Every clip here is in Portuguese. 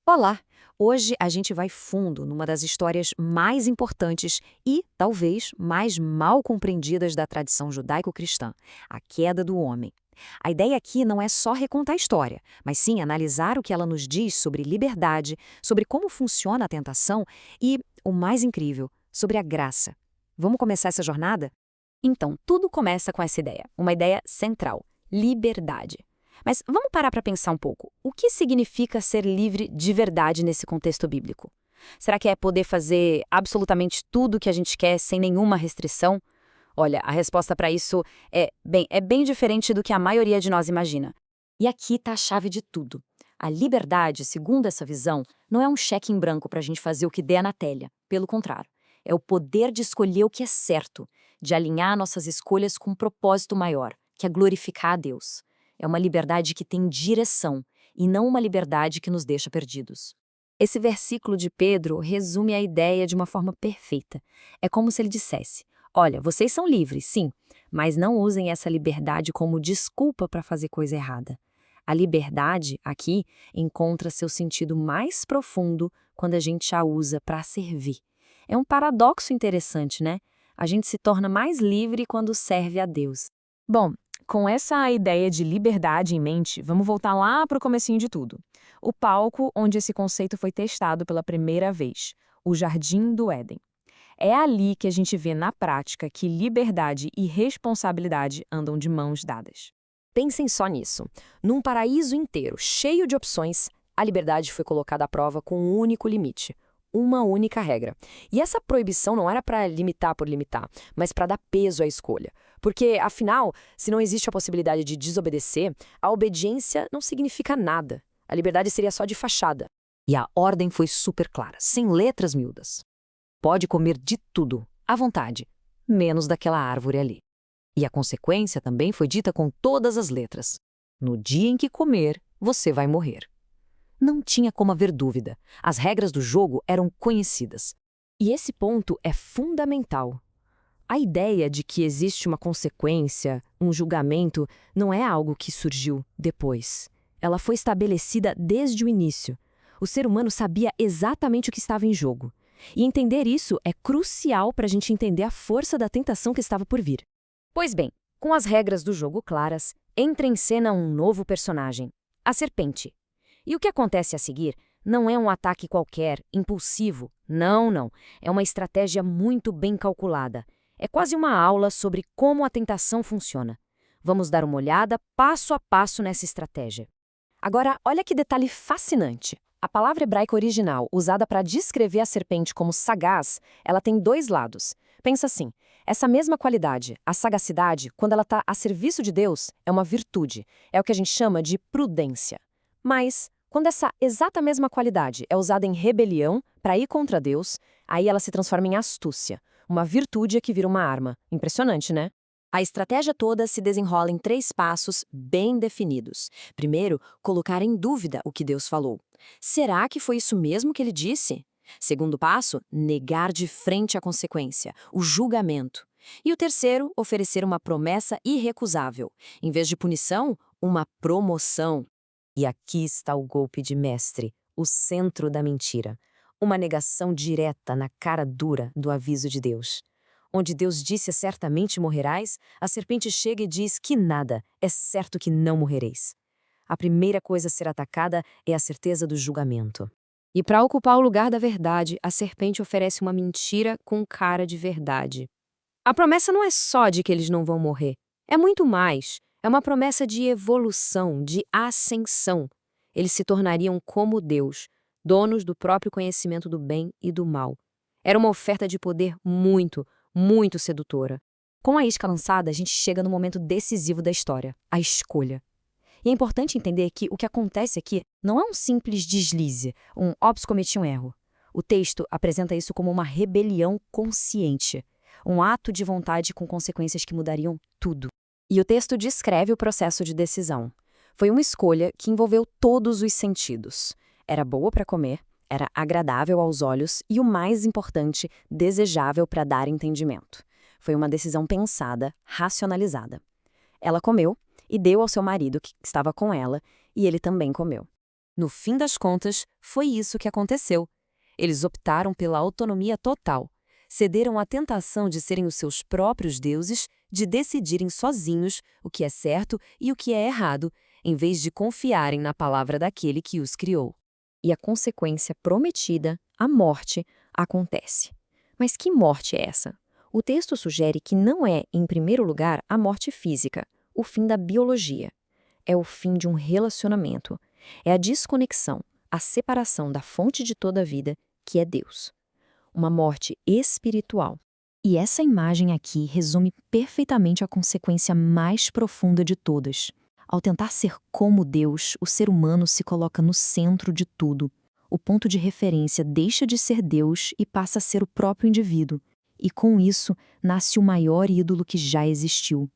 Olá! Hoje a gente vai fundo numa das histórias mais importantes e, talvez, mais mal compreendidas da tradição judaico-cristã, a queda do homem. A ideia aqui não é só recontar a história, mas sim analisar o que ela nos diz sobre liberdade, sobre como funciona a tentação e, o mais incrível, sobre a graça. Vamos começar essa jornada? Então, tudo começa com essa ideia, uma ideia central: liberdade. Mas vamos parar para pensar um pouco. O que significa ser livre de verdade nesse contexto bíblico? Será que é poder fazer absolutamente tudo o que a gente quer sem nenhuma restrição? Olha, a resposta para isso é bem diferente do que a maioria de nós imagina. E aqui está a chave de tudo. A liberdade, segundo essa visão, não é um cheque em branco para a gente fazer o que der na telha. Pelo contrário, é o poder de escolher o que é certo, de alinhar nossas escolhas com um propósito maior, que é glorificar a Deus. É uma liberdade que tem direção e não uma liberdade que nos deixa perdidos. Esse versículo de Pedro resume a ideia de uma forma perfeita. É como se ele dissesse: olha, vocês são livres, sim, mas não usem essa liberdade como desculpa para fazer coisa errada. A liberdade, aqui, encontra seu sentido mais profundo quando a gente a usa para servir. É um paradoxo interessante, né? A gente se torna mais livre quando serve a Deus. Bom, com essa ideia de liberdade em mente, vamos voltar lá para o comecinho de tudo. O palco onde esse conceito foi testado pela primeira vez, o Jardim do Éden. É ali que a gente vê na prática que liberdade e responsabilidade andam de mãos dadas. Pensem só nisso. Num paraíso inteiro, cheio de opções, a liberdade foi colocada à prova com um único limite, uma única regra. E essa proibição não era para limitar por limitar, mas para dar peso à escolha. Porque, afinal, se não existe a possibilidade de desobedecer, a obediência não significa nada. A liberdade seria só de fachada. E a ordem foi super clara, sem letras miúdas. Pode comer de tudo, à vontade, menos daquela árvore ali. E a consequência também foi dita com todas as letras. No dia em que comer, você vai morrer. Não tinha como haver dúvida. As regras do jogo eram conhecidas. E esse ponto é fundamental. A ideia de que existe uma consequência, um julgamento, não é algo que surgiu depois. Ela foi estabelecida desde o início. O ser humano sabia exatamente o que estava em jogo. E entender isso é crucial para a gente entender a força da tentação que estava por vir. Pois bem, com as regras do jogo claras, entra em cena um novo personagem, a serpente. E o que acontece a seguir não é um ataque qualquer, impulsivo. Não, não. É uma estratégia muito bem calculada. É quase uma aula sobre como a tentação funciona. Vamos dar uma olhada passo a passo nessa estratégia. Agora, olha que detalhe fascinante. A palavra hebraica original, usada para descrever a serpente como sagaz, ela tem dois lados. Pensa assim, essa mesma qualidade, a sagacidade, quando ela está a serviço de Deus, é uma virtude. É o que a gente chama de prudência. Mas, quando essa exata mesma qualidade é usada em rebelião, para ir contra Deus, aí ela se transforma em astúcia, uma virtude que vira uma arma. Impressionante, né? A estratégia toda se desenrola em 3 passos bem definidos. Primeiro, colocar em dúvida o que Deus falou. Será que foi isso mesmo que ele disse? Segundo passo, negar de frente a consequência, o julgamento. E o terceiro, oferecer uma promessa irrecusável. Em vez de punição, uma promoção. E aqui está o golpe de mestre, o centro da mentira. Uma negação direta na cara dura do aviso de Deus. Onde Deus disse certamente morrerás, a serpente chega e diz que nada, é certo que não morrereis. A primeira coisa a ser atacada é a certeza do julgamento. E para ocupar o lugar da verdade, a serpente oferece uma mentira com cara de verdade. A promessa não é só de que eles não vão morrer, é muito mais. É uma promessa de evolução, de ascensão. Eles se tornariam como Deus, donos do próprio conhecimento do bem e do mal. Era uma oferta de poder muito, muito sedutora. Com a isca lançada, a gente chega no momento decisivo da história, a escolha. E é importante entender que o que acontece aqui não é um simples deslize, ops, cometi um erro. O texto apresenta isso como uma rebelião consciente, um ato de vontade com consequências que mudariam tudo. E o texto descreve o processo de decisão. Foi uma escolha que envolveu todos os sentidos. Era boa para comer, era agradável aos olhos e, o mais importante, desejável para dar entendimento. Foi uma decisão pensada, racionalizada. Ela comeu e deu ao seu marido, que estava com ela, e ele também comeu. No fim das contas, foi isso que aconteceu. Eles optaram pela autonomia total. Cederam à tentação de serem os seus próprios deuses, de decidirem sozinhos o que é certo e o que é errado, em vez de confiarem na palavra daquele que os criou. E a consequência prometida, a morte, acontece. Mas que morte é essa? O texto sugere que não é, em primeiro lugar, a morte física, o fim da biologia. É o fim de um relacionamento. É a desconexão, a separação da fonte de toda a vida, que é Deus. Uma morte espiritual. E essa imagem aqui resume perfeitamente a consequência mais profunda de todas. Ao tentar ser como Deus, o ser humano se coloca no centro de tudo. O ponto de referência deixa de ser Deus e passa a ser o próprio indivíduo. E com isso, nasce o maior ídolo que já existiu,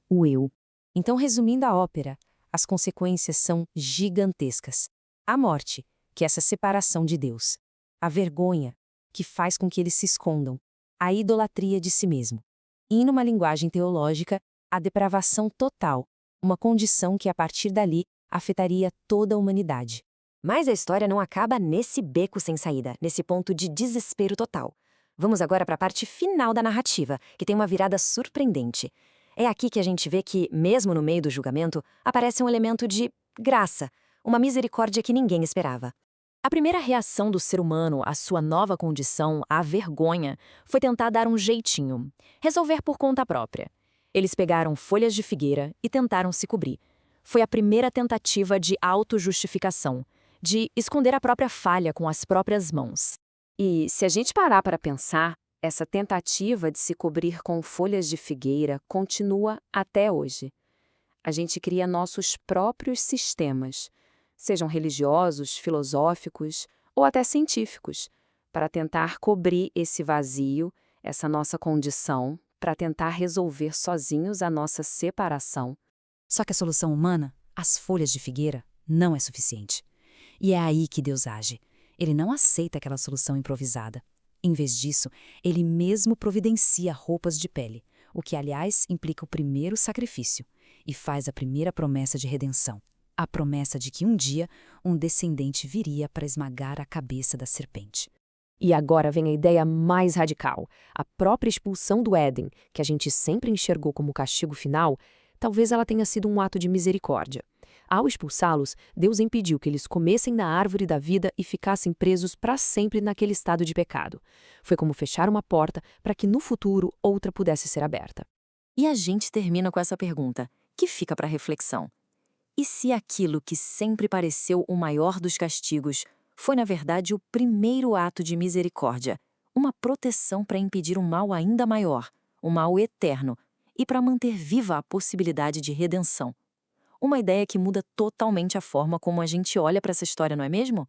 o eu. Então, resumindo a ópera, as consequências são gigantescas. A morte, que é essa separação de Deus. A vergonha, que faz com que eles se escondam. A idolatria de si mesmo. E, numa linguagem teológica, a depravação total, uma condição que, a partir dali, afetaria toda a humanidade. Mas a história não acaba nesse beco sem saída, nesse ponto de desespero total. Vamos agora para a parte final da narrativa, que tem uma virada surpreendente. É aqui que a gente vê que, mesmo no meio do julgamento, aparece um elemento de graça, uma misericórdia que ninguém esperava. A primeira reação do ser humano à sua nova condição, à vergonha, foi tentar dar um jeitinho, resolver por conta própria. Eles pegaram folhas de figueira e tentaram se cobrir. Foi a primeira tentativa de autojustificação, de esconder a própria falha com as próprias mãos. E, se a gente parar para pensar, essa tentativa de se cobrir com folhas de figueira continua até hoje. A gente cria nossos próprios sistemas, sejam religiosos, filosóficos ou até científicos, para tentar cobrir esse vazio, essa nossa condição, para tentar resolver sozinhos a nossa separação. Só que a solução humana, as folhas de figueira, não é suficiente. E é aí que Deus age. Ele não aceita aquela solução improvisada. Em vez disso, ele mesmo providencia roupas de pele, o que, aliás, implica o primeiro sacrifício, e faz a primeira promessa de redenção. A promessa de que um dia um descendente viria para esmagar a cabeça da serpente. E agora vem a ideia mais radical. A própria expulsão do Éden, que a gente sempre enxergou como castigo final, talvez ela tenha sido um ato de misericórdia. Ao expulsá-los, Deus impediu que eles comessem da árvore da vida e ficassem presos para sempre naquele estado de pecado. Foi como fechar uma porta para que no futuro outra pudesse ser aberta. E a gente termina com essa pergunta, que fica para reflexão. E se aquilo que sempre pareceu o maior dos castigos foi, na verdade, o primeiro ato de misericórdia, uma proteção para impedir um mal ainda maior, um mal eterno, e para manter viva a possibilidade de redenção? Uma ideia que muda totalmente a forma como a gente olha para essa história, não é mesmo?